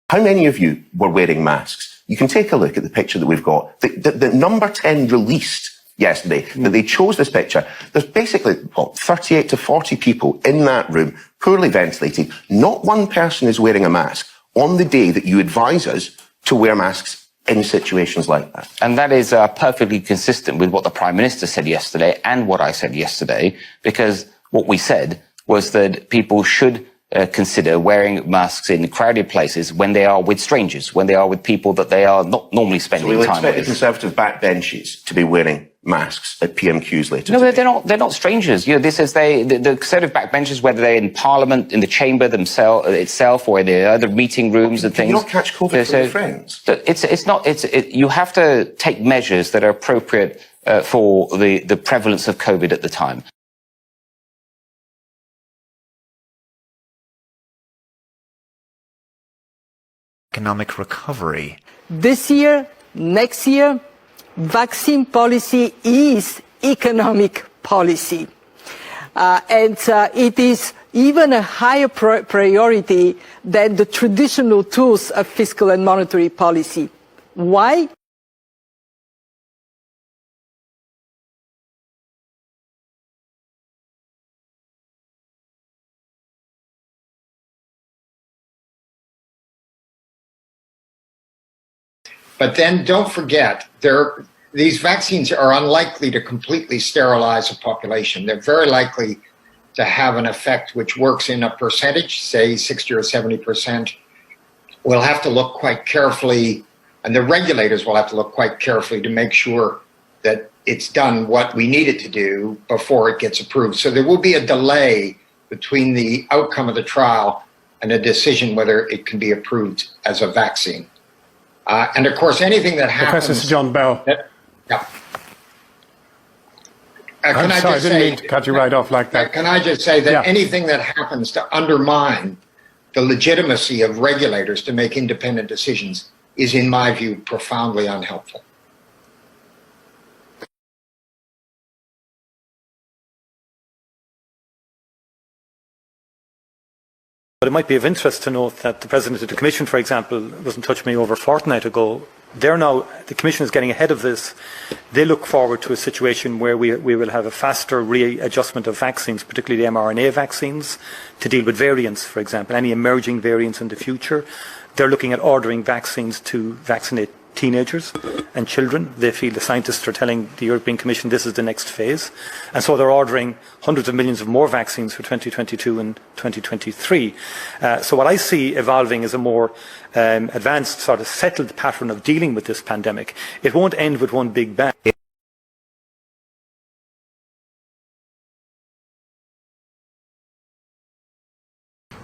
How many of you were wearing masks? You can take a look at the picture that we've got. The number 10 released yesterday, that they chose this picture. There's basically 38 to 40 people in that room, poorly ventilated. Not one person is wearing a mask on the day that you advise us to wear masks in situations like that. And that is perfectly consistent with what the Prime Minister said yesterday and what I said yesterday, because what we said was that people should consider wearing masks in crowded places when they are with strangers, when they are with people that they are not normally spending time with. So we'll expect the Conservative backbenches to be wearing masks at PMQs later No, today. they're not strangers. You know, this is the Conservative backbenchers, whether they're in Parliament, in the chamber itself, or in the other meeting rooms and things. Can you not catch COVID from your friends? You have to take measures that are appropriate for the prevalence of COVID at the time. Economic recovery. This year, next year, vaccine policy is economic policy. And it is even a higher priority than the traditional tools of fiscal and monetary policy. Why? But then don't forget, these vaccines are unlikely to completely sterilize a population. They're very likely to have an effect which works in a percentage, say 60 or 70%. We'll have to look quite carefully, and the regulators will have to look quite carefully to make sure that it's done what we need it to do before it gets approved. So there will be a delay between the outcome of the trial and a decision whether it can be approved as a vaccine. And of course, anything that happens... Professor Sir John Bell. Yeah. I'm sorry, I didn't mean to cut you right off like that. Can I just say that anything that happens to undermine the legitimacy of regulators to make independent decisions is, in my view, profoundly unhelpful. But it might be of interest to note that the President of the Commission, for example, was in touch with me over a fortnight ago. The Commission is getting ahead of this. They look forward to a situation where we will have a faster readjustment of vaccines, particularly the mRNA vaccines, to deal with variants, for example, any emerging variants in the future. They're looking at ordering vaccines to vaccinate teenagers and children. They feel the scientists are telling the European Commission this is the next phase. And so they're ordering hundreds of millions of more vaccines for 2022 and 2023. So what I see evolving is a more advanced, sort of settled pattern of dealing with this pandemic. It won't end with one big bang.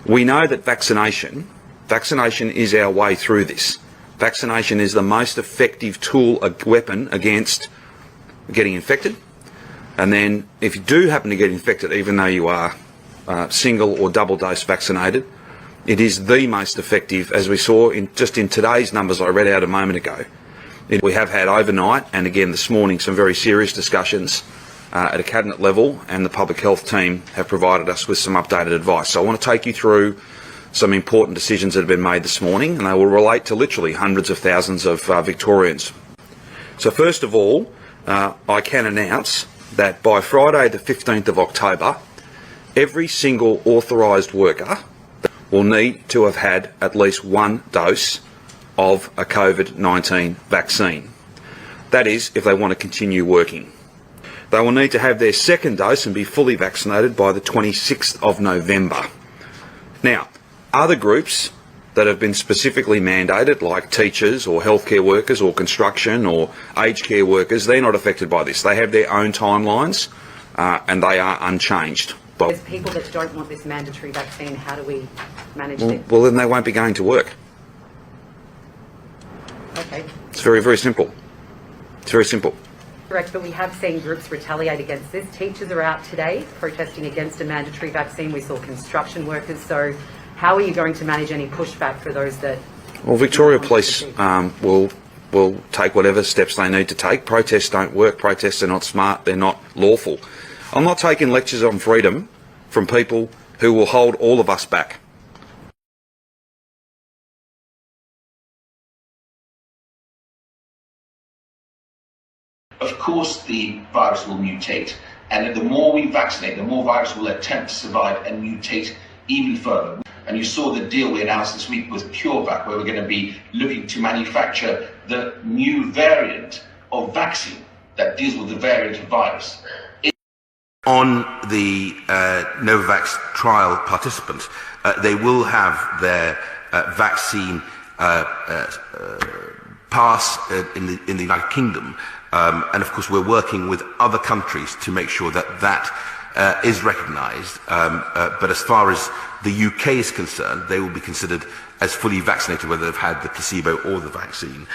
We know that vaccination is our way through this. Vaccination is the most effective tool, a weapon against getting infected. And then if you do happen to get infected, even though you are single or double dose vaccinated, it is the most effective, as we saw just in today's numbers I read out a moment ago. We have had overnight and again this morning some very serious discussions at a cabinet level, and the public health team have provided us with some updated advice. So I want to take you through some important decisions that have been made this morning, and they will relate to literally hundreds of thousands of Victorians. So first of all, I can announce that by Friday the 15th of October, every single authorised worker will need to have had at least one dose of a COVID-19 vaccine. That is, if they want to continue working. They will need to have their second dose and be fully vaccinated by the 26th of November. Now, other groups that have been specifically mandated, like teachers or healthcare workers or construction or aged care workers, they're not affected by this. They have their own timelines and they are unchanged. There's people that don't want this mandatory vaccine. How do we manage this? Well, then they won't be going to work. Okay. It's very, very simple. It's very simple. Correct, but we have seen groups retaliate against this. Teachers are out today protesting against a mandatory vaccine. We saw construction workers. So how are you going to manage any pushback for those that... Well, Victoria Police will take whatever steps they need to take. Protests don't work. Protests are not smart. They're not lawful. I'm not taking lectures on freedom from people who will hold all of us back. of course the virus will mutate. And the more we vaccinate, the more virus will attempt to survive and mutate even further. And you saw the deal we announced this week with CureVac, where we're going to be looking to manufacture the new variant of vaccine that deals with the variant of virus. On the Novavax trial participants, they will have their vaccine pass in the United Kingdom, and of course we're working with other countries to make sure that that is recognised. But as far as the UK is concerned, they will be considered as fully vaccinated, whether they've had the placebo or the vaccine.